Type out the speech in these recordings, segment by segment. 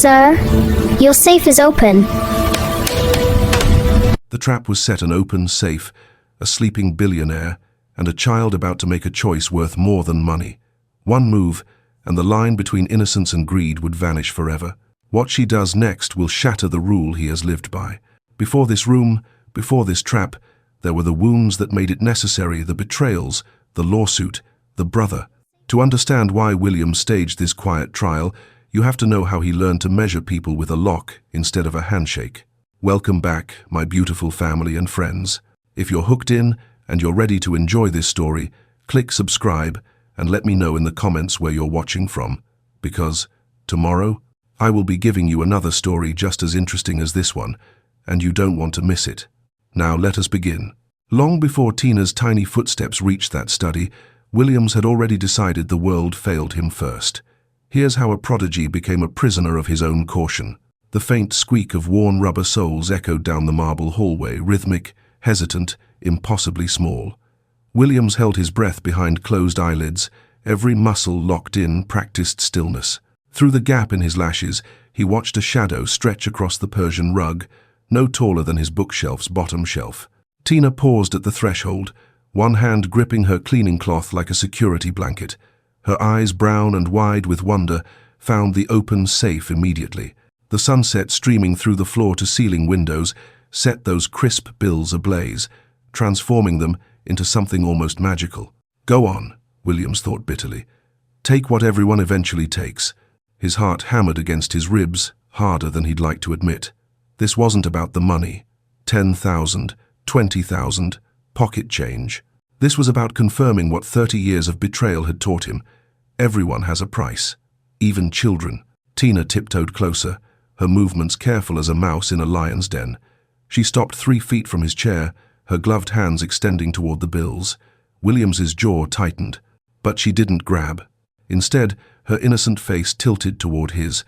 Sir, your safe is open. The trap was set: an open safe, a sleeping billionaire, and a child about to make a choice worth more than money. One move, and the line between innocence and greed would vanish forever. What she does next will shatter the rule he has lived by. Before this room, before this trap, there were the wounds that made it necessary, the betrayals, the lawsuit, the brother. To understand why Williams staged this quiet trial, you have to know how he learned to measure people with a lock instead of a handshake. Welcome back, my beautiful family and friends. If you're hooked in and you're ready to enjoy this story, click subscribe and let me know in the comments where you're watching from, because tomorrow I will be giving you another story just as interesting as this one, and you don't want to miss it. Now let us begin. Long before Tina's tiny footsteps reached that study, Williams had already decided the world failed him first. Here's how a prodigy became a prisoner of his own caution. The faint squeak of worn rubber soles echoed down the marble hallway, rhythmic, hesitant, impossibly small. Williams held his breath behind closed eyelids, every muscle locked in, practiced stillness. Through the gap in his lashes, he watched a shadow stretch across the Persian rug, no taller than his bookshelf's bottom shelf. Tina paused at the threshold, one hand gripping her cleaning cloth like a security blanket. Her eyes, brown and wide with wonder, found the open safe immediately. The sunset streaming through the floor-to-ceiling windows set those crisp bills ablaze, transforming them into something almost magical. Go on, Williams thought bitterly. Take what everyone eventually takes. His heart hammered against his ribs, harder than he'd like to admit. This wasn't about the money. 10,000, 20,000, pocket change. This was about confirming what 30 years of betrayal had taught him. Everyone has a price, even children. Tina tiptoed closer, her movements careful as a mouse in a lion's den. She stopped 3 feet from his chair, her gloved hands extending toward the bills. Williams's jaw tightened, but she didn't grab. Instead, her innocent face tilted toward his,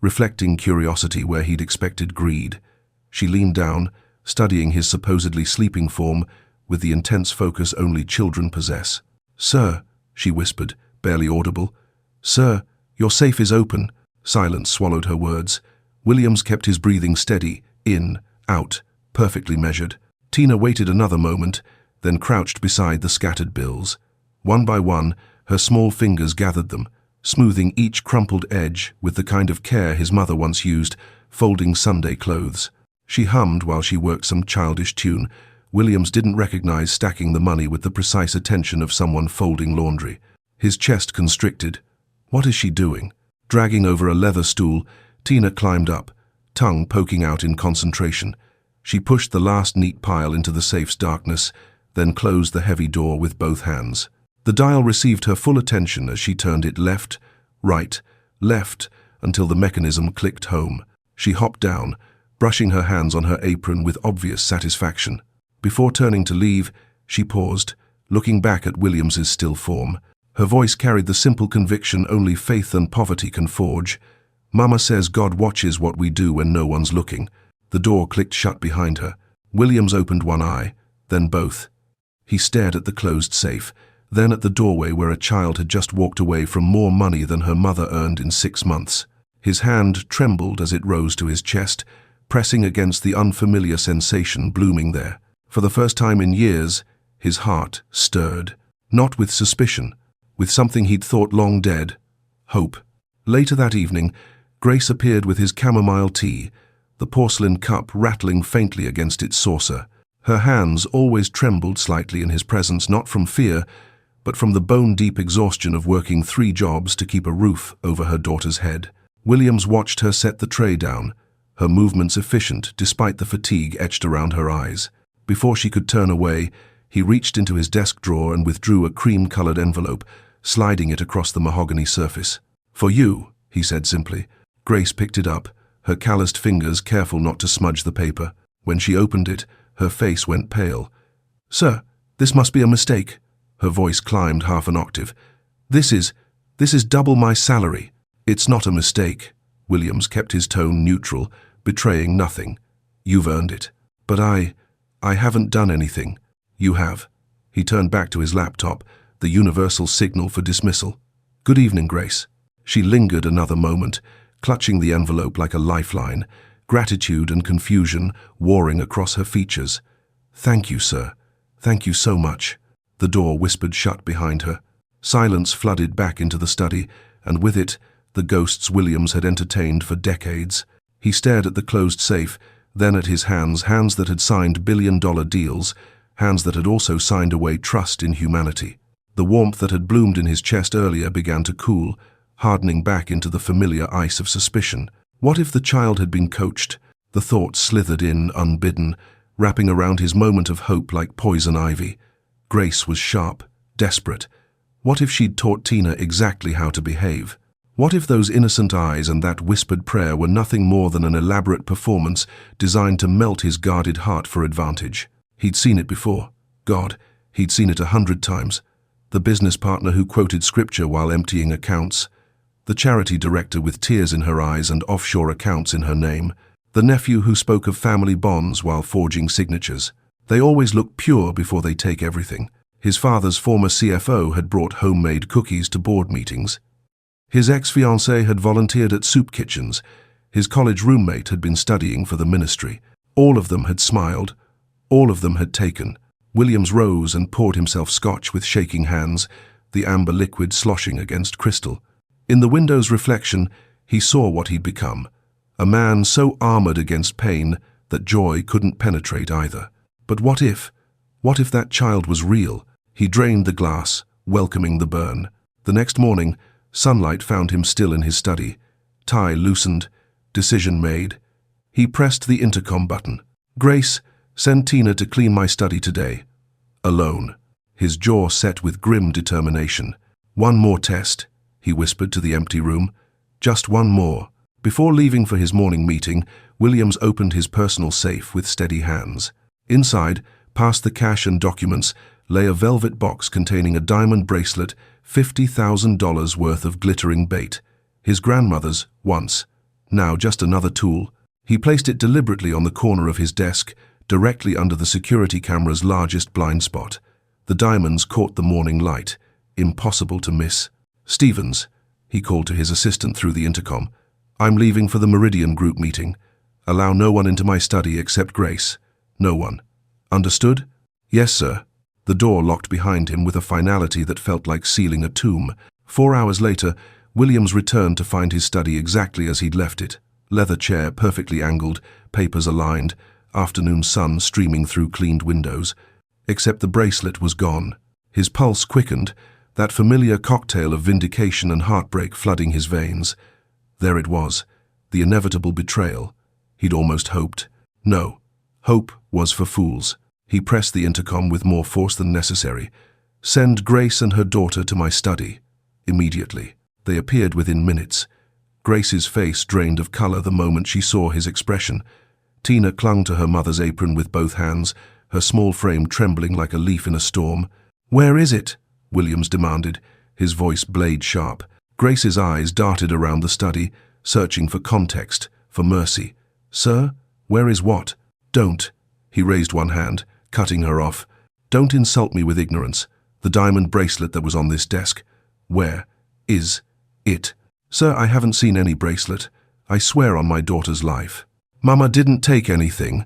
reflecting curiosity where he'd expected greed. She leaned down, studying his supposedly sleeping form with the intense focus only children possess. "Sir," she whispered, barely audible. "Sir, your safe is open." Silence swallowed her words. Williams kept his breathing steady, in, out, perfectly measured. Tina waited another moment, then crouched beside the scattered bills. One by one, her small fingers gathered them, smoothing each crumpled edge with the kind of care his mother once used, folding Sunday clothes. She hummed while she worked some childish tune. Williams didn't recognize stacking the money with the precise attention of someone folding laundry. His chest constricted. What is she doing? Dragging over a leather stool, Tina climbed up, tongue poking out in concentration. She pushed the last neat pile into the safe's darkness, then closed the heavy door with both hands. The dial received her full attention as she turned it left, right, left, until the mechanism clicked home. She hopped down, brushing her hands on her apron with obvious satisfaction. Before turning to leave, she paused, looking back at Williams's still form. Her voice carried the simple conviction only faith and poverty can forge. "Mama says God watches what we do when no one's looking." The door clicked shut behind her. Williams opened one eye, then both. He stared at the closed safe, then at the doorway where a child had just walked away from more money than her mother earned in 6 months. His hand trembled as it rose to his chest, pressing against the unfamiliar sensation blooming there. For the first time in years, his heart stirred, not with suspicion, with something he'd thought long dead, hope. Later that evening, Grace appeared with his chamomile tea, the porcelain cup rattling faintly against its saucer. Her hands always trembled slightly in his presence, not from fear, but from the bone-deep exhaustion of working 3 jobs to keep a roof over her daughter's head. Williams watched her set the tray down, her movements efficient despite the fatigue etched around her eyes. Before she could turn away, he reached into his desk drawer and withdrew a cream-colored envelope, sliding it across the mahogany surface. "For you," he said simply. Grace picked it up, her calloused fingers careful not to smudge the paper. When she opened it, her face went pale. "Sir, this must be a mistake." Her voice climbed half an octave. This is double my salary." "It's not a mistake." Williams kept his tone neutral, betraying nothing. "You've earned it." "But I haven't done anything." "You have." He turned back to his laptop, the universal signal for dismissal. "Good evening, Grace." She lingered another moment, clutching the envelope like a lifeline, gratitude and confusion warring across her features. "Thank you, sir. Thank you so much." The door whispered shut behind her. Silence flooded back into the study, and with it, the ghosts Williams had entertained for decades. He stared at the closed safe, then at his hands that had signed billion-dollar deals, hands that had also signed away trust in humanity. The warmth that had bloomed in his chest earlier began to cool, hardening back into the familiar ice of suspicion. What if the child had been coached? The thought slithered in, unbidden, wrapping around his moment of hope like poison ivy. Grace was sharp, desperate. What if she'd taught Tina exactly how to behave? What if those innocent eyes and that whispered prayer were nothing more than an elaborate performance designed to melt his guarded heart for advantage? He'd seen it before. God, he'd seen it 100 times. The business partner who quoted scripture while emptying accounts. The charity director with tears in her eyes and offshore accounts in her name. The nephew who spoke of family bonds while forging signatures. They always look pure before they take everything. His father's former CFO had brought homemade cookies to board meetings. His ex-fiancée had volunteered at soup kitchens. His college roommate had been studying for the ministry. All of them had smiled. All of them had taken. Williams rose and poured himself scotch with shaking hands, the amber liquid sloshing against crystal. In the window's reflection, he saw what he'd become. A man so armored against pain that joy couldn't penetrate either. But what if that child was real? He drained the glass, welcoming the burn. The next morning, sunlight found him still in his study. Tie loosened, decision made. He pressed the intercom button. "Grace, send Tina to clean my study today." Alone. His jaw set with grim determination. "One more test," he whispered to the empty room. "Just one more." Before leaving for his morning meeting, Williams opened his personal safe with steady hands. Inside, past the cash and documents, lay a velvet box containing a diamond bracelet, $50,000 worth of glittering bait. His grandmother's, once. Now just another tool. He placed it deliberately on the corner of his desk, directly under the security camera's largest blind spot. The diamonds caught the morning light. Impossible to miss. "Stevens," he called to his assistant through the intercom. "I'm leaving for the Meridian group meeting. Allow no one into my study except Grace. No one. Understood?" "Yes, sir." The door locked behind him with a finality that felt like sealing a tomb. 4 hours later, Williams returned to find his study exactly as he'd left it. Leather chair perfectly angled, papers aligned, afternoon sun streaming through cleaned windows. Except the bracelet was gone. His pulse quickened, that familiar cocktail of vindication and heartbreak flooding his veins. There it was, the inevitable betrayal. He'd almost hoped. No, hope was for fools. He pressed the intercom with more force than necessary. "Send Grace and her daughter to my study." Immediately. They appeared within minutes. Grace's face drained of color the moment she saw his expression. Tina clung to her mother's apron with both hands, her small frame trembling like a leaf in a storm. "Where is it?" Williams demanded, his voice blade sharp. Grace's eyes darted around the study, searching for context, for mercy. "Sir, where is what?" "Don't." He raised one hand, cutting her off. "Don't insult me with ignorance. The diamond bracelet that was on this desk. Where is it?" "Sir, I haven't seen any bracelet. I swear on my daughter's life." "Mama didn't take anything."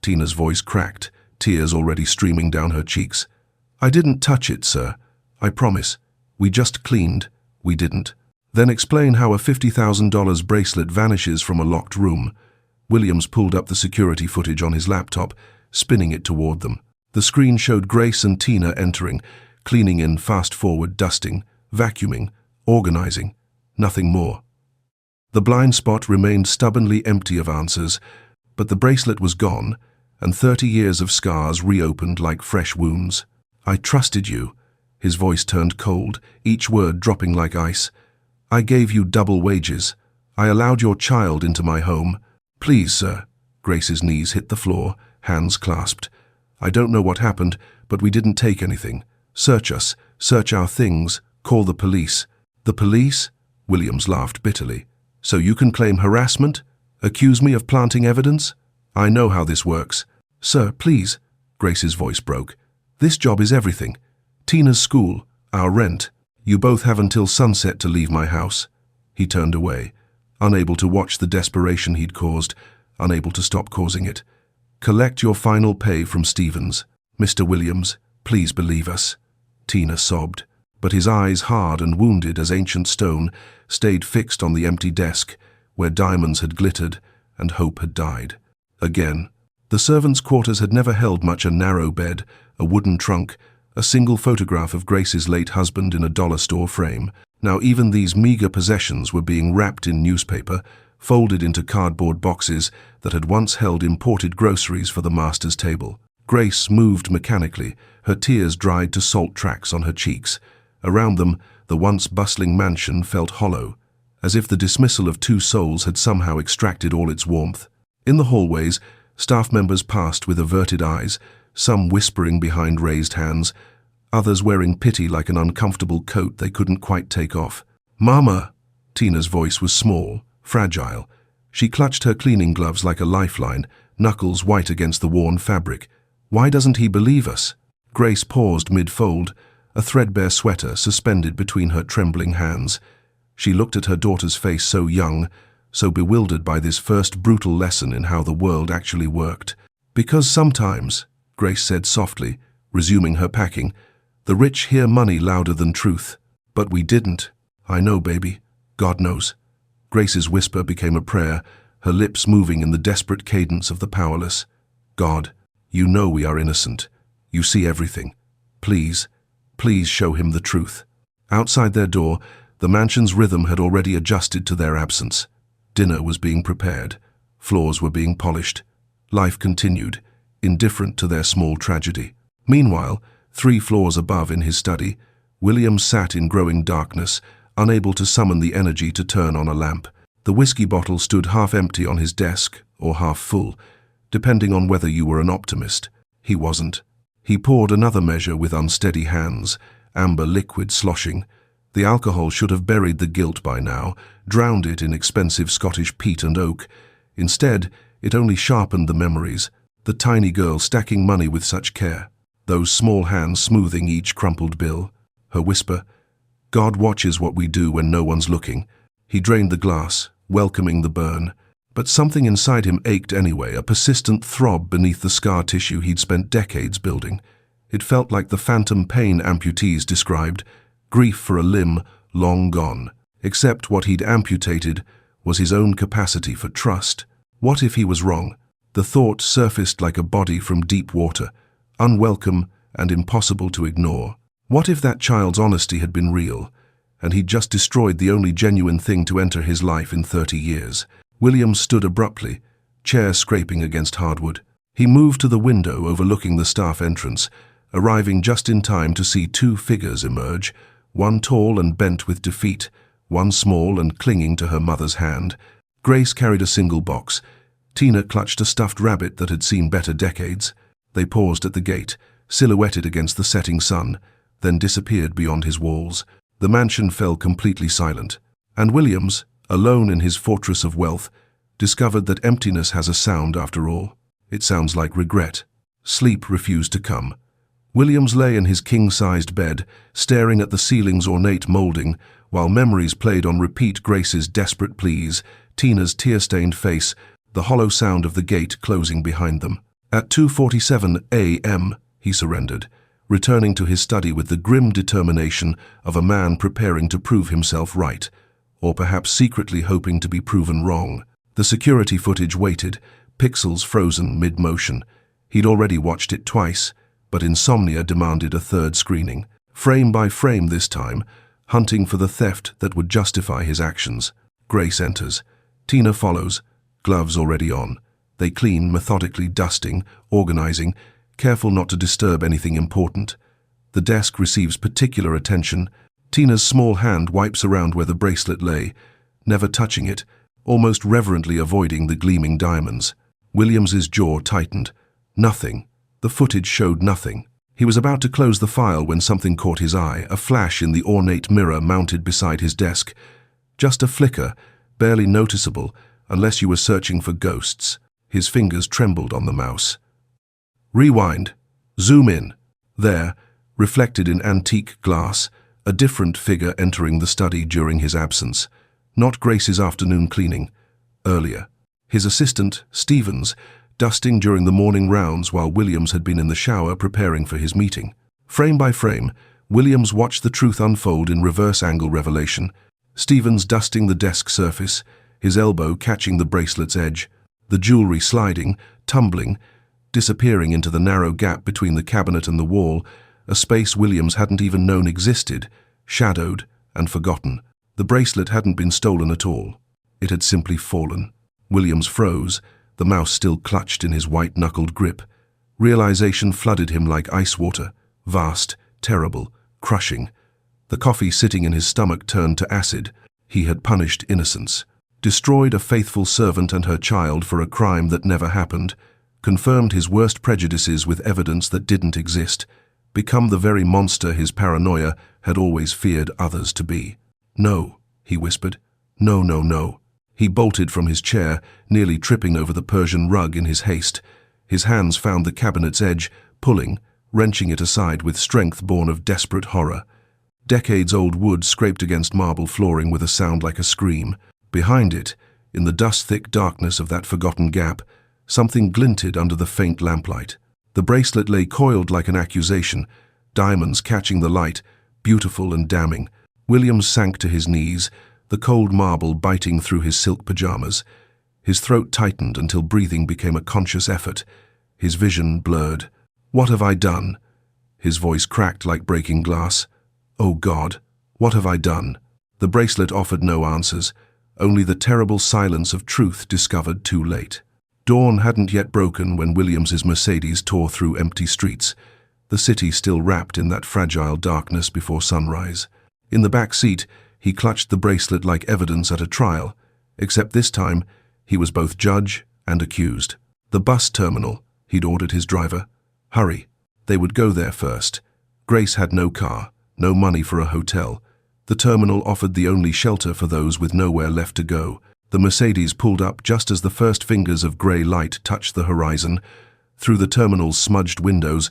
Tina's voice cracked, tears already streaming down her cheeks. "I didn't touch it, sir. I promise. We just cleaned. We didn't." "Then explain how a $50,000 bracelet vanishes from a locked room." Williams pulled up the security footage on his laptop, spinning it toward them. The screen showed Grace and Tina entering, cleaning in fast-forward, dusting, vacuuming, organizing. Nothing more. The blind spot remained stubbornly empty of answers, but the bracelet was gone, and 30 years of scars reopened like fresh wounds. "I trusted you." His voice turned cold, each word dropping like ice. "I gave you double wages. I allowed your child into my home." "Please, sir." Grace's knees hit the floor, hands clasped. "I don't know what happened, but we didn't take anything. Search us, search our things, call the police." "The police?" Williams laughed bitterly. "So you can claim harassment? Accuse me of planting evidence? I know how this works." "Sir, please." Grace's voice broke. "This job is everything. Tina's school, our rent. You both have until sunset to leave my house." He turned away. unable to watch the desperation he'd caused, unable to stop causing it. "Collect your final pay from Stevens. Mr. Williams, please believe us," Tina sobbed. But his eyes, hard and wounded as ancient stone, stayed fixed on the empty desk, where diamonds had glittered and hope had died. Again, the servants' quarters had never held much. A narrow bed, a wooden trunk, a single photograph of Grace's late husband in a dollar store frame. Now even these meager possessions were being wrapped in newspaper, folded into cardboard boxes that had once held imported groceries for the master's table. Grace moved mechanically, her tears dried to salt tracks on her cheeks. Around them, the once bustling mansion felt hollow, as if the dismissal of two souls had somehow extracted all its warmth. In the hallways, staff members passed with averted eyes, some whispering behind raised hands, others wearing pity like an uncomfortable coat they couldn't quite take off. "Mama!" Tina's voice was small, fragile. She clutched her cleaning gloves like a lifeline, knuckles white against the worn fabric. "Why doesn't he believe us?" Grace paused mid-fold, a threadbare sweater suspended between her trembling hands. She looked at her daughter's face, so young, so bewildered by this first brutal lesson in how the world actually worked. "Because sometimes," Grace said softly, resuming her packing, "the rich hear money louder than truth. But we didn't. I know, baby. God knows." Grace's whisper became a prayer, her lips moving in the desperate cadence of the powerless. "God, you know we are innocent. You see everything. Please, please show him the truth." Outside their door, the mansion's rhythm had already adjusted to their absence. Dinner was being prepared. Floors were being polished. Life continued, indifferent to their small tragedy. Meanwhile, 3 floors above in his study, William sat in growing darkness, unable to summon the energy to turn on a lamp. The whiskey bottle stood half empty on his desk, or half full, depending on whether you were an optimist. He wasn't. He poured another measure with unsteady hands, amber liquid sloshing. The alcohol should have buried the guilt by now, drowned it in expensive Scottish peat and oak. Instead, it only sharpened the memories. The tiny girl stacking money with such care. Those small hands smoothing each crumpled bill. Her whisper, "God watches what we do when no one's looking." He drained the glass, welcoming the burn. But something inside him ached anyway, a persistent throb beneath the scar tissue he'd spent decades building. It felt like the phantom pain amputees described, grief for a limb long gone. Except what he'd amputated was his own capacity for trust. What if he was wrong? The thought surfaced like a body from deep water, unwelcome and impossible to ignore. What if that child's honesty had been real, and he'd just destroyed the only genuine thing to enter his life in 30 years? William stood abruptly, chair scraping against hardwood. He moved to the window overlooking the staff entrance, arriving just in time to see 2 figures emerge, one tall and bent with defeat, one small and clinging to her mother's hand. Grace carried a single box. Tina clutched a stuffed rabbit that had seen better decades. They paused at the gate, silhouetted against the setting sun, then disappeared beyond his walls. The mansion fell completely silent, and Williams, alone in his fortress of wealth, discovered that emptiness has a sound after all. It sounds like regret. Sleep refused to come. Williams lay in his king-sized bed, staring at the ceiling's ornate molding, while memories played on repeat. Grace's desperate pleas, Tina's tear-stained face, the hollow sound of the gate closing behind them. At 2:47 a.m., he surrendered, returning to his study with the grim determination of a man preparing to prove himself right, or perhaps secretly hoping to be proven wrong. The security footage waited, pixels frozen mid-motion. He'd already watched it twice, but insomnia demanded a third screening. Frame by frame this time, hunting for the theft that would justify his actions. Grace enters. Tina follows, gloves already on. They clean, methodically dusting, organizing, careful not to disturb anything important. The desk receives particular attention. Tina's small hand wipes around where the bracelet lay, never touching it, almost reverently avoiding the gleaming diamonds. Williams's jaw tightened. Nothing. The footage showed nothing. He was about to close the file when something caught his eye, a flash in the ornate mirror mounted beside his desk. Just a flicker, barely noticeable, unless you were searching for ghosts. His fingers trembled on the mouse. Rewind. Zoom in. There, reflected in antique glass, a different figure entering the study during his absence. Not Grace's afternoon cleaning. Earlier. His assistant, Stevens, dusting during the morning rounds while Williams had been in the shower preparing for his meeting. Frame by frame, Williams watched the truth unfold in reverse-angle revelation. Stevens dusting the desk surface, his elbow catching the bracelet's edge, the jewelry sliding, tumbling, disappearing into the narrow gap between the cabinet and the wall, a space Williams hadn't even known existed, shadowed and forgotten. The bracelet hadn't been stolen at all. It had simply fallen. Williams froze, the mouse still clutched in his white-knuckled grip. Realization flooded him like ice water, vast, terrible, crushing. The coffee sitting in his stomach turned to acid. He had punished innocence, destroyed a faithful servant and her child for a crime that never happened, confirmed his worst prejudices with evidence that didn't exist, become the very monster his paranoia had always feared others to be. "No," he whispered. "No, no, no." He bolted from his chair, nearly tripping over the Persian rug in his haste. His hands found the cabinet's edge, pulling, wrenching it aside with strength born of desperate horror. Decades-old wood scraped against marble flooring with a sound like a scream. Behind it, in the dust-thick darkness of that forgotten gap, something glinted under the faint lamplight. The bracelet lay coiled like an accusation, diamonds catching the light, beautiful and damning. Williams sank to his knees, the cold marble biting through his silk pajamas. His throat tightened until breathing became a conscious effort. His vision blurred. "What have I done?" His voice cracked like breaking glass. "Oh God, what have I done?" The bracelet offered no answers, only the terrible silence of truth discovered too late. Dawn hadn't yet broken when Williams's Mercedes tore through empty streets, the city still wrapped in that fragile darkness before sunrise. In the back seat, he clutched the bracelet like evidence at a trial, except this time, he was both judge and accused. The bus terminal, he'd ordered his driver. Hurry. They would go there first. Grace had no car, no money for a hotel. The terminal offered the only shelter for those with nowhere left to go. The Mercedes pulled up just as the first fingers of grey light touched the horizon. Through the terminal's smudged windows,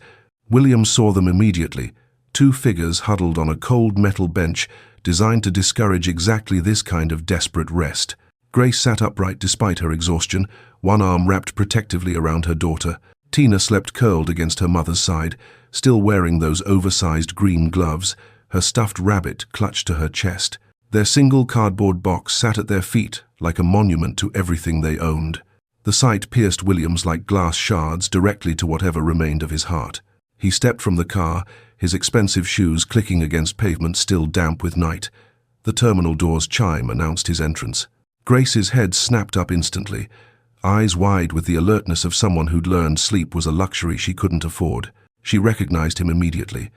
Williams saw them immediately, two figures huddled on a cold metal bench designed to discourage exactly this kind of desperate rest. Grace sat upright despite her exhaustion, one arm wrapped protectively around her daughter. Tina slept curled against her mother's side, still wearing those oversized green gloves, her stuffed rabbit clutched to her chest. Their single cardboard box sat at their feet like a monument to everything they owned. The sight pierced Williams like glass shards directly to whatever remained of his heart. He stepped from the car, his expensive shoes clicking against pavement still damp with night. The terminal door's chime announced his entrance. Grace's head snapped up instantly, eyes wide with the alertness of someone who'd learned sleep was a luxury she couldn't afford. She recognized him immediately.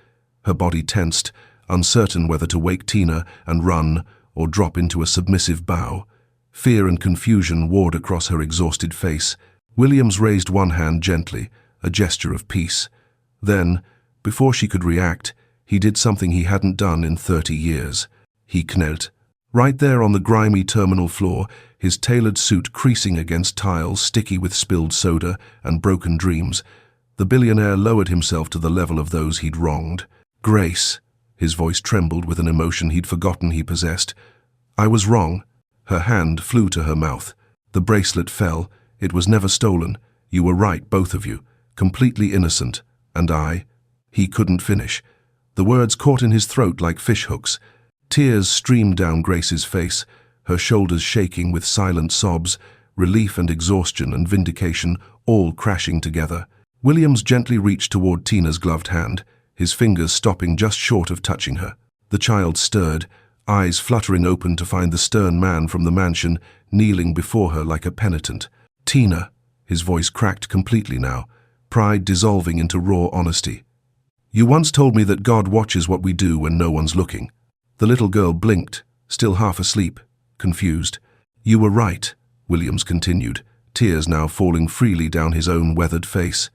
Her body tensed, uncertain whether to wake Tina and run or drop into a submissive bow. Fear and confusion warred across her exhausted face. Williams raised one hand gently, a gesture of peace. Then, before she could react, he did something he hadn't done in 30 years. He knelt. Right there on the grimy terminal floor, his tailored suit creasing against tiles sticky with spilled soda and broken dreams, the billionaire lowered himself to the level of those he'd wronged. "Grace," his voice trembled with an emotion he'd forgotten he possessed. "I was wrong." Her hand flew to her mouth. The bracelet fell. "It was never stolen. You were right, both of you. Completely innocent. And I..." He couldn't finish. The words caught in his throat like fishhooks. Tears streamed down Grace's face, her shoulders shaking with silent sobs, relief and exhaustion and vindication all crashing together. Williams gently reached toward Tina's gloved hand, his fingers stopping just short of touching her. The child stirred, eyes fluttering open to find the stern man from the mansion kneeling before her like a penitent. "Tina," his voice cracked completely now, pride dissolving into raw honesty. "You once told me that God watches what we do when no one's looking." The little girl blinked, still half asleep, confused. "You were right," Williams continued, tears now falling freely down his own weathered face.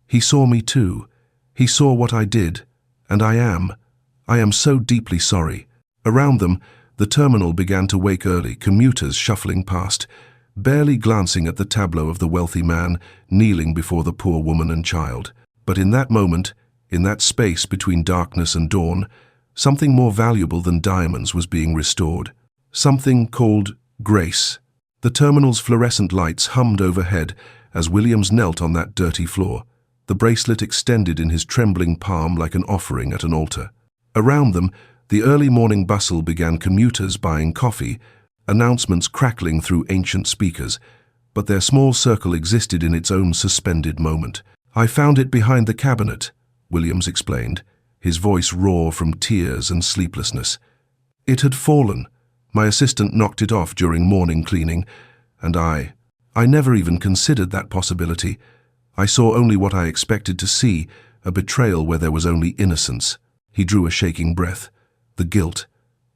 "He saw me too. He saw what I did. And I am so deeply sorry." Around them, the terminal began to wake early, commuters shuffling past, barely glancing at the tableau of the wealthy man kneeling before the poor woman and child. But in that moment, in that space between darkness and dawn, something more valuable than diamonds was being restored. Something called Grace. The terminal's fluorescent lights hummed overhead as Williams knelt on that dirty floor, the bracelet extended in his trembling palm like an offering at an altar. Around them, the early morning bustle began, commuters buying coffee, announcements crackling through ancient speakers, but their small circle existed in its own suspended moment. "I found it behind the cabinet," Williams explained, his voice raw from tears and sleeplessness. "It had fallen. My assistant knocked it off during morning cleaning, and I never even considered that possibility. I saw only what I expected to see, a betrayal where there was only innocence." He drew a shaking breath. "The guilt.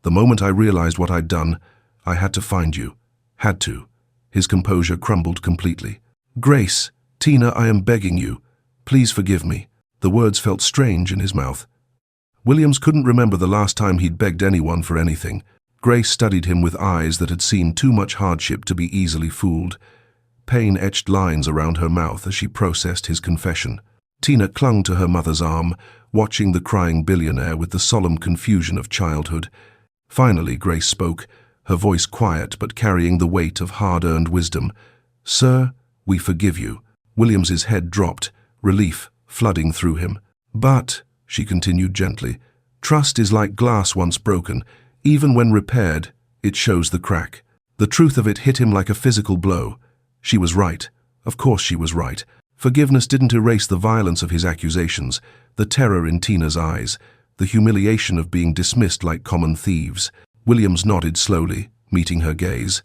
The moment I realized what I'd done, I had to find you. Had to." His composure crumbled completely. "Grace, Tina, I am begging you. Please forgive me." The words felt strange in his mouth. Williams couldn't remember the last time he'd begged anyone for anything. Grace studied him with eyes that had seen too much hardship to be easily fooled. Pain etched lines around her mouth as she processed his confession. Tina clung to her mother's arm, watching the crying billionaire with the solemn confusion of childhood. Finally, Grace spoke, her voice quiet but carrying the weight of hard-earned wisdom. "Sir, we forgive you." Williams's head dropped, relief flooding through him. "But," she continued gently, "trust is like glass once broken. Even when repaired, it shows the crack." The truth of it hit him like a physical blow. She was right. Of course she was right. Forgiveness didn't erase the violence of his accusations, the terror in Tina's eyes, the humiliation of being dismissed like common thieves. Williams nodded slowly, meeting her gaze.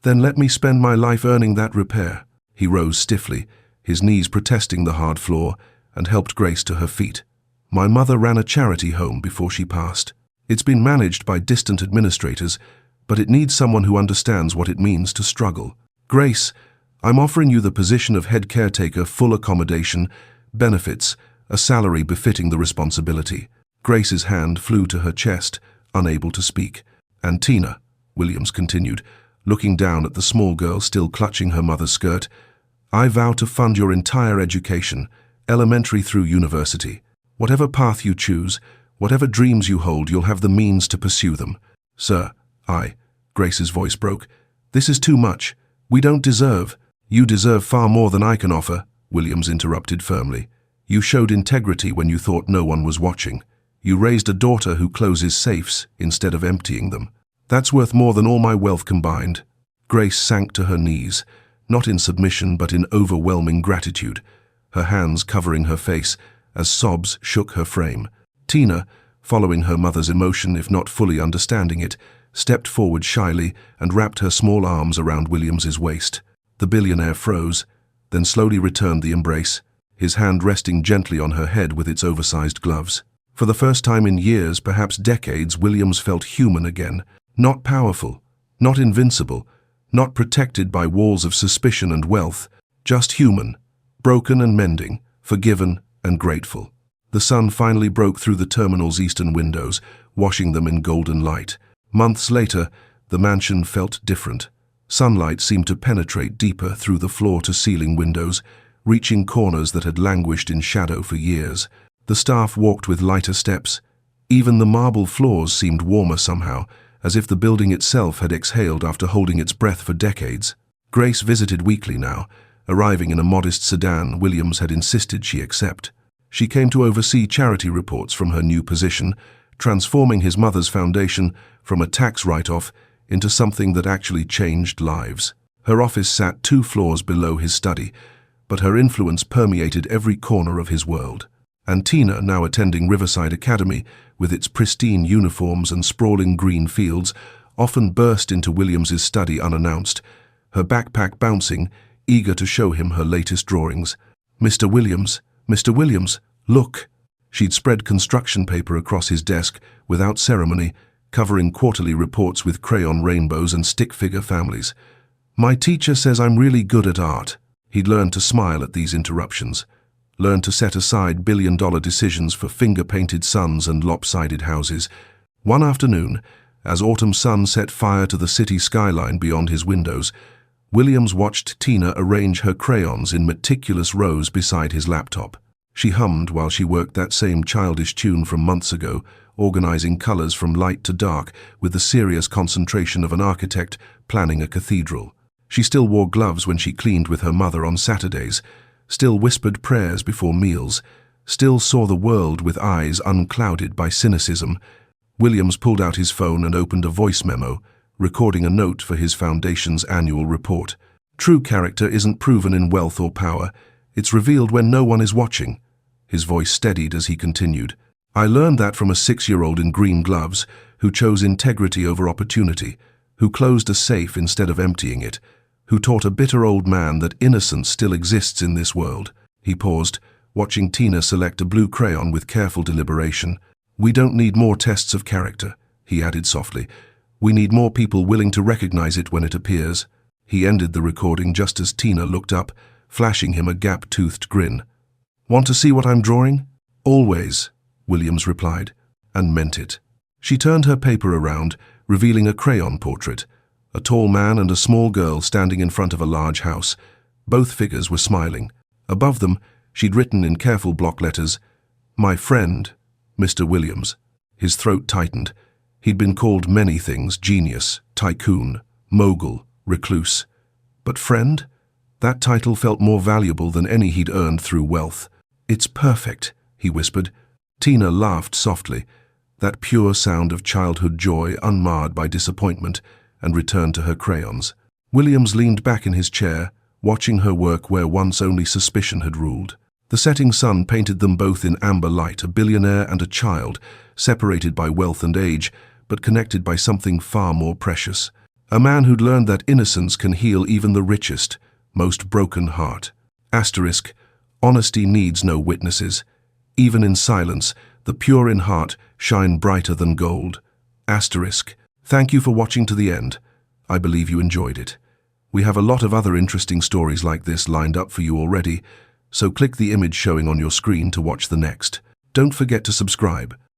"Then let me spend my life earning that repair." He rose stiffly, his knees protesting the hard floor, and helped Grace to her feet. "My mother ran a charity home before she passed. It's been managed by distant administrators, but it needs someone who understands what it means to struggle. Grace, I'm offering you the position of head caretaker, full accommodation, benefits, a salary befitting the responsibility." Grace's hand flew to her chest, unable to speak. "And Tina," Williams continued, looking down at the small girl still clutching her mother's skirt, "I vow to fund your entire education, elementary through university. Whatever path you choose, whatever dreams you hold, you'll have the means to pursue them." "Sir, Grace's voice broke. "This is too much. We don't deserve." "You deserve far more than I can offer," Williams interrupted firmly. "You showed integrity when you thought no one was watching. You raised a daughter who closes safes instead of emptying them. That's worth more than all my wealth combined." Grace sank to her knees, not in submission but in overwhelming gratitude, her hands covering her face as sobs shook her frame. Tina, following her mother's emotion if not fully understanding it, stepped forward shyly and wrapped her small arms around Williams's waist. The billionaire froze, then slowly returned the embrace, his hand resting gently on her head with its oversized gloves. For the first time in years, perhaps decades, Williams felt human again, not powerful, not invincible, not protected by walls of suspicion and wealth, just human, broken and mending, forgiven and grateful. The sun finally broke through the terminal's eastern windows, washing them in golden light. Months later, the mansion felt different. Sunlight seemed to penetrate deeper through the floor-to-ceiling windows, reaching corners that had languished in shadow for years. The staff walked with lighter steps. Even the marble floors seemed warmer somehow, as if the building itself had exhaled after holding its breath for decades. Grace visited weekly now, arriving in a modest sedan Williams had insisted she accept. She came to oversee charity reports from her new position, transforming his mother's foundation from a tax write-off into something that actually changed lives. Her office sat 2 floors below his study, but her influence permeated every corner of his world. And Tina, now attending Riverside Academy, with its pristine uniforms and sprawling green fields, often burst into Williams's study unannounced, her backpack bouncing, eager to show him her latest drawings. Mr. Williams, look." She'd spread construction paper across his desk without ceremony, covering quarterly reports with crayon rainbows and stick figure families. "My teacher says I'm really good at art." He'd learned to smile at these interruptions, learned to set aside billion-dollar decisions for finger-painted suns and lopsided houses. One afternoon, as autumn sun set fire to the city skyline beyond his windows, Williams watched Tina arrange her crayons in meticulous rows beside his laptop. She hummed while she worked that same childish tune from months ago, organizing colors from light to dark with the serious concentration of an architect planning a cathedral. She still wore gloves when she cleaned with her mother on Saturdays, still whispered prayers before meals, still saw the world with eyes unclouded by cynicism. Williams pulled out his phone and opened a voice memo, recording a note for his foundation's annual report. True character isn't proven in wealth or power. It's revealed when no one is watching. His voice steadied as he continued. I learned that from a 6-year-old in green gloves who chose integrity over opportunity, who closed a safe instead of emptying it, who taught a bitter old man that innocence still exists in this world. He paused, watching Tina select a blue crayon with careful deliberation. We don't need more tests of character, he added softly. We need more people willing to recognize it when it appears. He ended the recording just as Tina looked up, flashing him a gap-toothed grin. Want to see what I'm drawing? Always, Williams replied, and meant it. She turned her paper around, revealing a crayon portrait, a tall man and a small girl standing in front of a large house. Both figures were smiling. Above them, she'd written in careful block letters, My friend, Mr. Williams. His throat tightened. He'd been called many things, genius, tycoon, mogul, recluse. But friend? That title felt more valuable than any he'd earned through wealth. It's perfect, he whispered. Tina laughed softly, that pure sound of childhood joy unmarred by disappointment, and returned to her crayons. Williams leaned back in his chair, watching her work where once only suspicion had ruled. The setting sun painted them both in amber light, a billionaire and a child, separated by wealth and age, but connected by something far more precious. A man who'd learned that innocence can heal even the richest, most broken heart. Asterisk, honesty needs no witnesses. Even in silence, the pure in heart shine brighter than gold. Asterisk, thank you for watching to the end. I believe you enjoyed it. We have a lot of other interesting stories like this lined up for you already, so click the image showing on your screen to watch the next. Don't forget to subscribe.